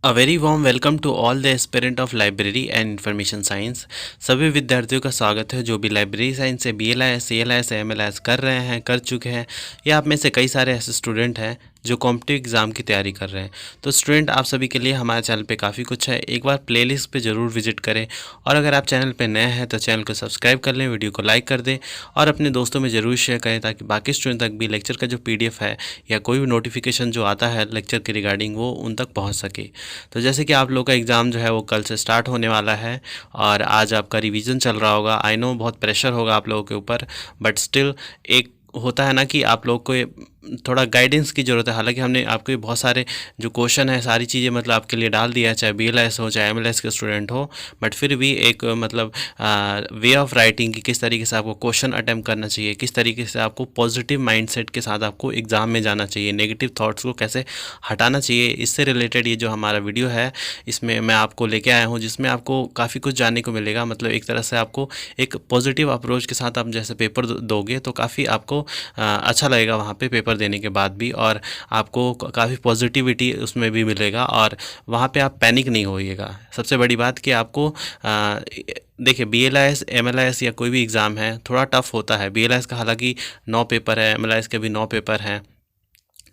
A very warm welcome to all the aspirant of library and information science. सभी विद्यार्थियों का स्वागत है जो भी लाइब्रेरी साइंस से BLIS, CLIS, MLIS कर रहे हैं, कर चुके हैं, या आप में से कई सारे ऐसे स्टूडेंट हैं जो कॉम्पिटिटिव एग्ज़ाम की तैयारी कर रहे हैं। तो स्टूडेंट, आप सभी के लिए हमारे चैनल पे काफ़ी कुछ है। एक बार प्लेलिस्ट पे ज़रूर विजिट करें, और अगर आप चैनल पे नए हैं तो चैनल को सब्सक्राइब कर लें, वीडियो को लाइक कर दें और अपने दोस्तों में ज़रूर शेयर करें, ताकि बाकी स्टूडेंट तक भी लेक्चर का जो PDF है या कोई भी नोटिफिकेशन जो आता है लेक्चर के रिगार्डिंग, वो उन तक पहुँच सके। तो जैसे कि आप लोग का एग्ज़ाम जो है वो कल से स्टार्ट होने वाला है, और आज आपका रिवीजन चल रहा होगा। आई नो बहुत प्रेशर होगा आप लोगों के ऊपर, बट स्टिल एक होता है ना कि आप लोग को थोड़ा गाइडेंस की ज़रूरत है। हालांकि हमने आपके बहुत सारे जो क्वेश्चन है, सारी चीज़ें मतलब आपके लिए डाल दिया है, चाहे BLIS हो चाहे MLIS के स्टूडेंट हो, बट फिर भी एक मतलब वे ऑफ राइटिंग की किस तरीके से आपको क्वेश्चन अटैम्प्ट करना चाहिए, किस तरीके से आपको पॉजिटिव माइंडसेट के साथ आपको एग्ज़ाम में जाना चाहिए, नेगेटिव थॉट्स को कैसे हटाना चाहिए, इससे रिलेटेड ये जो हमारा वीडियो है, इसमें मैं आपको लेके आया हूँ, जिसमें आपको काफ़ी कुछ जानने को मिलेगा। मतलब एक तरह से आपको एक पॉजिटिव अप्रोच के साथ आप जैसे पेपर दोगे तो काफ़ी आपको अच्छा लगेगा वहाँ पे पेपर देने के बाद भी, और आपको काफ़ी पॉजिटिविटी उसमें भी मिलेगा, और वहाँ पे आप पैनिक नहीं होइएगा। सबसे बड़ी बात कि आपको देखिए, BLIS, MLIS या कोई भी एग्ज़ाम है थोड़ा टफ होता है। BLIS का हालांकि 9 पेपर है, MLIS के भी 9 पेपर हैं,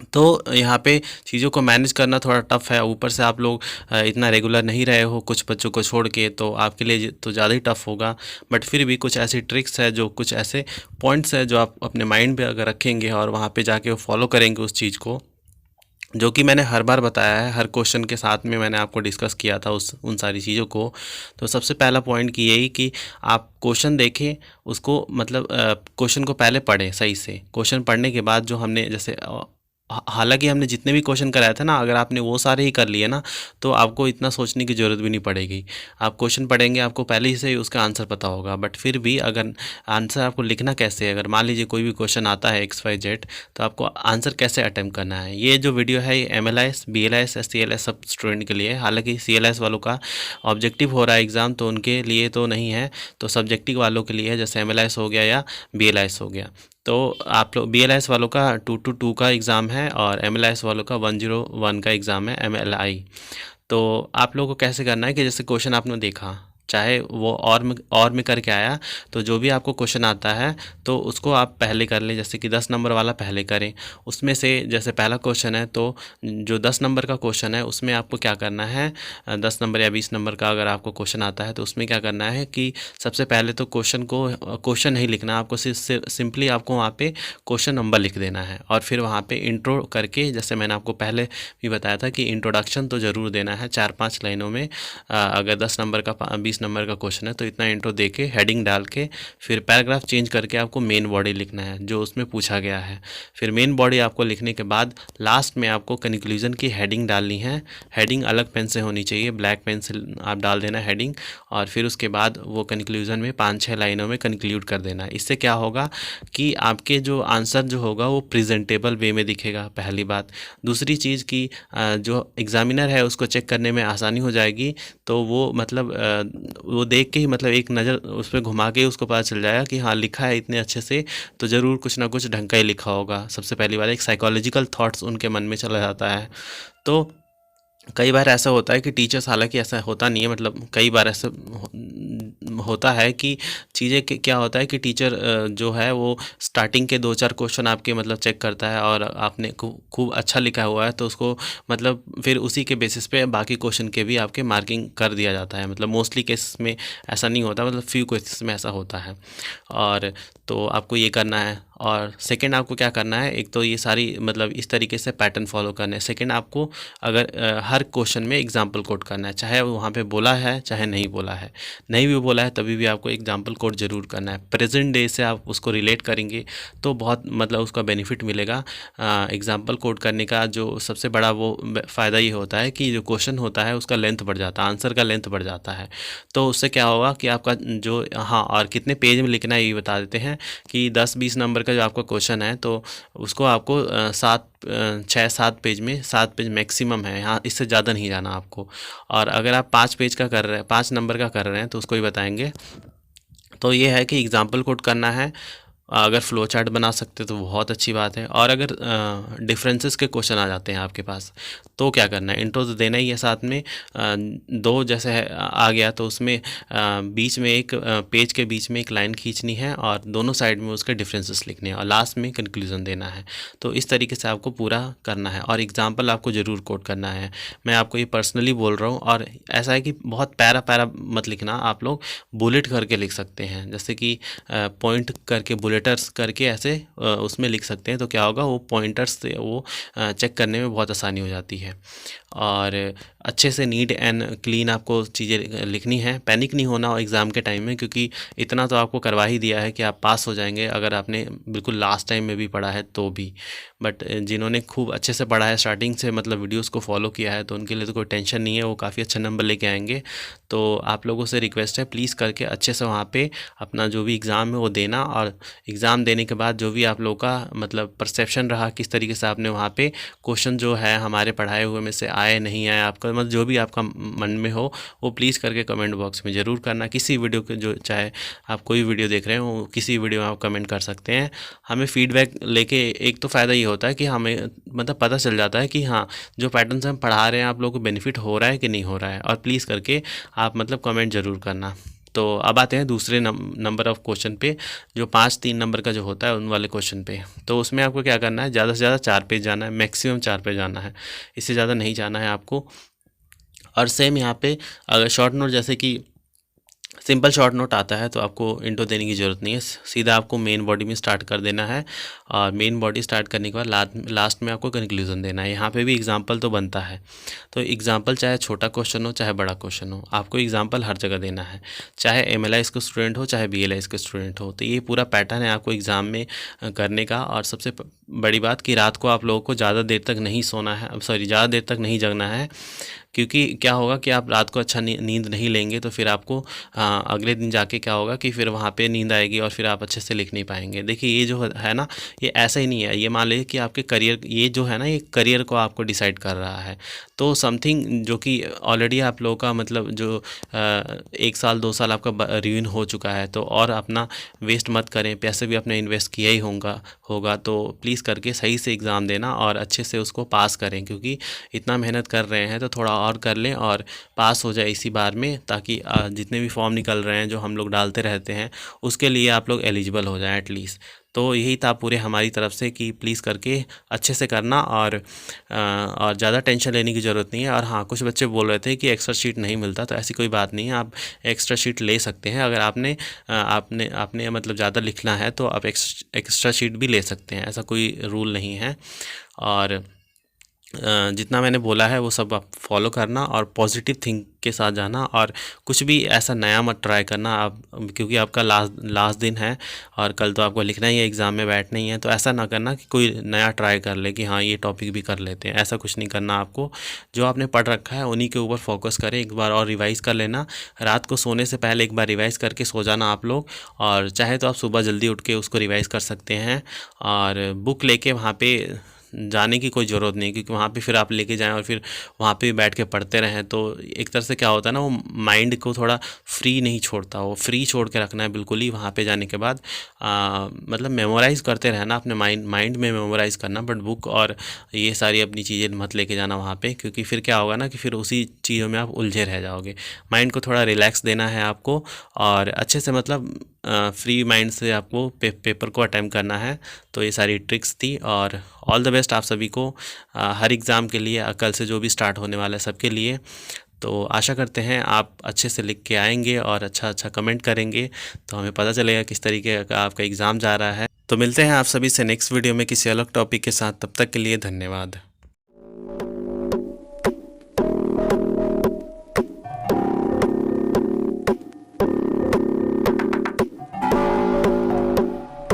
तो यहाँ पे चीज़ों को मैनेज करना थोड़ा टफ़ है। ऊपर से आप लोग इतना रेगुलर नहीं रहे हो कुछ बच्चों को छोड़ के, तो आपके लिए तो ज़्यादा ही टफ़ होगा। बट फिर भी कुछ ऐसी ट्रिक्स है, जो कुछ ऐसे पॉइंट्स है जो आप अपने माइंड पे अगर रखेंगे और वहाँ पे जाके फॉलो करेंगे उस चीज़ को, जो कि मैंने हर बार बताया है, हर क्वेश्चन के साथ में मैंने आपको डिस्कस किया था उस उन सारी चीज़ों को। तो सबसे पहला पॉइंट की यही कि आप क्वेश्चन देखें, उसको मतलब क्वेश्चन को पहले पढ़ें सही से। क्वेश्चन पढ़ने के बाद जो हमने जैसे हालांकि हमने जितने भी क्वेश्चन कराए थे ना, अगर आपने वो सारे ही कर लिए ना, तो आपको इतना सोचने की ज़रूरत भी नहीं पड़ेगी। आप क्वेश्चन पढ़ेंगे, आपको पहले ही से ही उसका आंसर पता होगा। बट फिर भी अगर आंसर आपको लिखना कैसे है, अगर मान लीजिए कोई भी क्वेश्चन आता है XYZ, तो आपको आंसर कैसे अटेम्प्ट करना है। ये जो वीडियो है ये MLIS, BLIS, CLIS सब स्टूडेंट के लिए है। हालांकि CLIS वालों का ऑब्जेक्टिव हो रहा है एग्ज़ाम, तो उनके लिए तो नहीं है, तो सब्जेक्टिव वालों के लिए है, जैसे MLIS हो गया या BLIS हो गया। तो आप लोग BLIS वालों का 2 to 2 का एग्ज़ाम है, और MLIS वालों का 101 का एग्ज़ाम है, MLI। तो आप लोगों को कैसे करना है कि जैसे क्वेश्चन आपने देखा, चाहे वो और में करके आया, तो जो भी आपको क्वेश्चन आता है तो उसको आप पहले कर लें। जैसे कि 10 नंबर वाला पहले करें। उसमें से जैसे पहला क्वेश्चन है, तो जो 10 नंबर का क्वेश्चन है उसमें आपको क्या करना है, 10 नंबर या 20 नंबर का अगर आपको क्वेश्चन आता है, तो उसमें क्या करना है कि सबसे पहले तो क्वेश्चन नहीं लिखना आपको, सिंपली आपको वहाँ पे क्वेश्चन नंबर लिख देना है, और फिर वहाँ पे इंट्रो करके, जैसे मैंने आपको पहले भी बताया था कि इंट्रोडक्शन तो ज़रूर देना है 4-5 लाइनों में। अगर 10 नंबर का 20 नंबर का क्वेश्चन है, तो इतना इंट्रो दे के, हेडिंग डाल के, फिर पैराग्राफ चेंज करके आपको मेन बॉडी लिखना है जो उसमें पूछा गया है। फिर मेन बॉडी आपको लिखने के बाद लास्ट में आपको कंक्लूजन की हेडिंग डालनी है। हेडिंग अलग पेन से होनी चाहिए, ब्लैक पेन से आप डाल देना हेडिंग, और फिर उसके बाद वो कंक्लूजन में 5-6 लाइनों में कंक्लूड कर देना है। इससे क्या होगा कि आपके जो आंसर जो होगा वो प्रेजेंटेबल वे में दिखेगा, पहली बात। दूसरी चीज़ कि जो एग्ज़ामिनर है उसको चेक करने में आसानी हो जाएगी। तो वो मतलब वो देख के ही मतलब एक नज़र उस पर घुमा के उसको पता चल जाएगा कि हाँ, लिखा है इतने अच्छे से, तो ज़रूर कुछ ना कुछ ढंग का ही लिखा होगा। सबसे पहली बात, एक साइकोलॉजिकल थॉट्स उनके मन में चला जाता है। तो कई बार ऐसा होता है कि टीचर्स, हालांकि ऐसा होता नहीं है, मतलब कई बार ऐसा होता है कि चीज़ें क्या होता है कि टीचर जो है वो स्टार्टिंग के 2-4 क्वेश्चन आपके मतलब चेक करता है, और आपने खूब अच्छा लिखा हुआ है, तो उसको मतलब फिर उसी के बेसिस पे बाकी क्वेश्चन के भी आपके मार्किंग कर दिया जाता है। मतलब मोस्टली केसेस में ऐसा नहीं होता, मतलब फ्यू केसेस में ऐसा होता है। और तो आपको ये करना है। और सेकंड आपको क्या करना है, एक तो ये सारी मतलब इस तरीके से पैटर्न फॉलो करना है। सेकंड, आपको अगर हर क्वेश्चन में एग्जांपल कोट करना है, चाहे वो वहाँ पे बोला है चाहे नहीं बोला है। नहीं भी बोला है तभी भी आपको एग्जांपल कोट ज़रूर करना है। प्रेजेंट डे से आप उसको रिलेट करेंगे तो बहुत मतलब उसका बेनिफिट मिलेगा। एग्जांपल कोट करने का जो सबसे बड़ा वो फ़ायदा ये होता है कि जो क्वेश्चन होता है उसका लेंथ बढ़ जाता है, आंसर का लेंथ बढ़ जाता है। तो उससे क्या होगा कि आपका जो, हाँ, और कितने पेज में लिखना है ये बता देते हैं कि 10-20 नंबर का जो आपका क्वेश्चन है, तो उसको आपको 6-7 पेज में, 7 पेज मैक्सिमम है, यहाँ इससे ज़्यादा नहीं जाना आपको। और अगर आप 5 पेज का कर रहे हैं, 5 नंबर का कर रहे हैं, तो उसको ही बताएंगे। तो ये है कि एग्जाम्पल कोट करना है, अगर फ्लो चार्ट बना सकते तो बहुत अच्छी बात है। और अगर डिफरेंसेस के क्वेश्चन आ जाते हैं आपके पास तो क्या करना है, इंट्रो तो देना ही है, साथ में दो जैसे आ गया तो उसमें बीच में एक पेज के बीच में एक लाइन खींचनी है और दोनों साइड में उसके डिफरेंसेस लिखने हैं और लास्ट में कंक्लूजन देना है। तो इस तरीके से आपको पूरा करना है और एग्जाम्पल आपको ज़रूर कोट करना है। मैं आपको ये पर्सनली बोल रहा हूँ। और ऐसा है कि बहुत पैरा पैरा मत लिखना, आप लोग बुलेट करके लिख सकते हैं, जैसे कि पॉइंट करके बुलेटर्स करके ऐसे उसमें लिख सकते हैं। तो क्या होगा, वो पॉइंटर्स से वो चेक करने में बहुत आसानी हो जाती है। और अच्छे से नीट एंड क्लीन आपको चीज़ें लिखनी है। पैनिक नहीं होना एग्ज़ाम के टाइम में, क्योंकि इतना तो आपको करवा ही दिया है कि आप पास हो जाएंगे अगर आपने बिल्कुल लास्ट टाइम में भी पढ़ा है तो भी। बट जिन्होंने खूब अच्छे से पढ़ा है स्टार्टिंग से, मतलब वीडियोस को फॉलो किया है, तो उनके लिए तो कोई टेंशन नहीं है, वो काफ़ी अच्छा नंबर लेके आएंगे। तो आप लोगों से रिक्वेस्ट है, प्लीज़ करके अच्छे से वहाँ पे अपना जो भी एग्ज़ाम है वो देना। और एग्ज़ाम देने के बाद जो भी आप लोगों का मतलब परसेप्शन रहा, किस तरीके से आपने वहाँ पे क्वेश्चन जो है हमारे पढ़ाए हुए में से आए नहीं आए, आपका मतलब जो भी आपका मन में हो वो प्लीज़ करके कमेंट बॉक्स में ज़रूर करना। किसी वीडियो के जो, चाहे आप कोई वीडियो देख रहे हो, किसी वीडियो में आप कमेंट कर सकते हैं। हमें फीडबैक लेके एक तो फ़ायदा ये होता है कि हमें मतलब पता चल जाता है कि हाँ, जो पैटर्न से हम पढ़ा रहे हैं आप लोगों को बेनिफिट हो रहा है कि नहीं हो रहा है। और प्लीज़ करके आप मतलब कमेंट ज़रूर करना। तो अब आते हैं दूसरे नंबर ऑफ़ क्वेश्चन पे, जो 5-3 नंबर का जो होता है उन वाले क्वेश्चन पे। तो उसमें आपको क्या करना है, ज़्यादा से ज़्यादा 4 पेज जाना है, मैक्सिमम 4 पेज जाना है, इससे ज़्यादा नहीं जाना है आपको। और सेम यहाँ पे अगर शॉर्ट नोट, जैसे कि सिंपल शॉर्ट नोट आता है तो आपको इंट्रो देने की ज़रूरत नहीं है, सीधा आपको मेन बॉडी में स्टार्ट कर देना है। और मेन बॉडी स्टार्ट करने के बाद लास्ट में आपको कंक्लूजन देना है। यहाँ पे भी एग्जांपल तो बनता है, तो एग्जांपल चाहे छोटा क्वेश्चन हो चाहे बड़ा क्वेश्चन हो, आपको एग्जांपल हर जगह देना है, चाहे एमएलआईएस के स्टूडेंट हो चाहे बीएलआईएस के स्टूडेंट हो। तो ये पूरा पैटर्न है आपको एग्ज़ाम में करने का। और सबसे बड़ी बात कि रात को आप लोगों को ज़्यादा देर तक नहीं सोना है, सॉरी ज़्यादा देर तक नहीं जगना है, क्योंकि क्या होगा कि आप रात को अच्छा नींद नहीं लेंगे तो फिर आपको अगले दिन जाके क्या होगा कि फिर वहाँ पे नींद आएगी और फिर आप अच्छे से लिख नहीं पाएंगे। देखिए ये जो है ना, ये ऐसा ही नहीं है, ये मान लीजिए कि आपके करियर, ये जो है ना, ये करियर को आपको डिसाइड कर रहा है। तो समथिंग जो कि ऑलरेडी आप लोगों का मतलब जो 1 साल 2 साल आपका रिवीन हो चुका है, तो और अपना वेस्ट मत करें, पैसे भी अपने इन्वेस्ट किया ही होगा। तो प्लीज़ करके सही से एग्ज़ाम देना और अच्छे से उसको पास करें, क्योंकि इतना मेहनत कर रहे हैं तो थोड़ा और कर लें और पास हो जाए इसी बार में, ताकि जितने भी फॉर्म निकल रहे हैं जो हम लोग डालते रहते हैं उसके लिए आप लोग एलिजिबल हो जाएं एटलीस्ट। तो यही था पूरे हमारी तरफ से कि प्लीज़ करके अच्छे से करना और ज़्यादा टेंशन लेने की ज़रूरत नहीं है। और हाँ, कुछ बच्चे बोल रहे थे कि एक्स्ट्रा शीट नहीं मिलता, तो ऐसी कोई बात नहीं है, आप एक्स्ट्रा शीट ले सकते हैं। अगर आपने मतलब ज़्यादा लिखना है तो आप एक्स्ट्रा शीट भी ले सकते हैं, ऐसा कोई रूल नहीं है। और जितना मैंने बोला है वो सब आप फॉलो करना और पॉजिटिव थिंक के साथ जाना, और कुछ भी ऐसा नया मत ट्राई करना आप, क्योंकि आपका लास्ट दिन है और कल तो आपको लिखना ही है, एग्ज़ाम में बैठना ही है। तो ऐसा ना करना कि कोई नया ट्राई कर ले कि हाँ ये टॉपिक भी कर लेते हैं, ऐसा कुछ नहीं करना आपको। जो आपने पढ़ रखा है उन्हीं के ऊपर फोकस करें, एक बार और रिवाइज़ कर लेना। रात को सोने से पहले एक बार रिवाइज़ करके सो जाना आप लोग, और चाहे तो आप सुबह जल्दी उठ के उसको रिवाइज़ कर सकते हैं। और बुक लेके वहाँ पे जाने की कोई ज़रूरत नहीं, क्योंकि वहाँ पे फिर आप लेके जाएं और फिर वहाँ पे बैठ के पढ़ते रहें तो एक तरह से क्या होता है ना, वो माइंड को थोड़ा फ्री नहीं छोड़ता, वो फ्री छोड़ के रखना है बिल्कुल ही। वहाँ पे जाने के बाद मतलब मेमोराइज़ करते रहना, अपने माइंड में मेमोराइज़ करना, बट बुक और ये सारी अपनी चीज़ें मत लेके जाना वहाँ पे, क्योंकि फिर क्या होगा ना कि फिर उसी चीज़ों में आप उलझे रह जाओगे। माइंड को थोड़ा रिलैक्स देना है आपको और अच्छे से मतलब फ्री माइंड से आपको पेपर को अटेम्प्ट करना है। तो ये सारी ट्रिक्स थी और ऑल द बेस्ट आप सभी को हर एग्ज़ाम के लिए, कल से जो भी स्टार्ट होने वाला है सबके लिए। तो आशा करते हैं आप अच्छे से लिख के आएंगे और अच्छा अच्छा कमेंट करेंगे, तो हमें पता चलेगा किस तरीके का आपका एग्ज़ाम जा रहा है। तो मिलते हैं आप सभी से नेक्स्ट वीडियो में किसी अलग टॉपिक के साथ, तब तक के लिए धन्यवाद।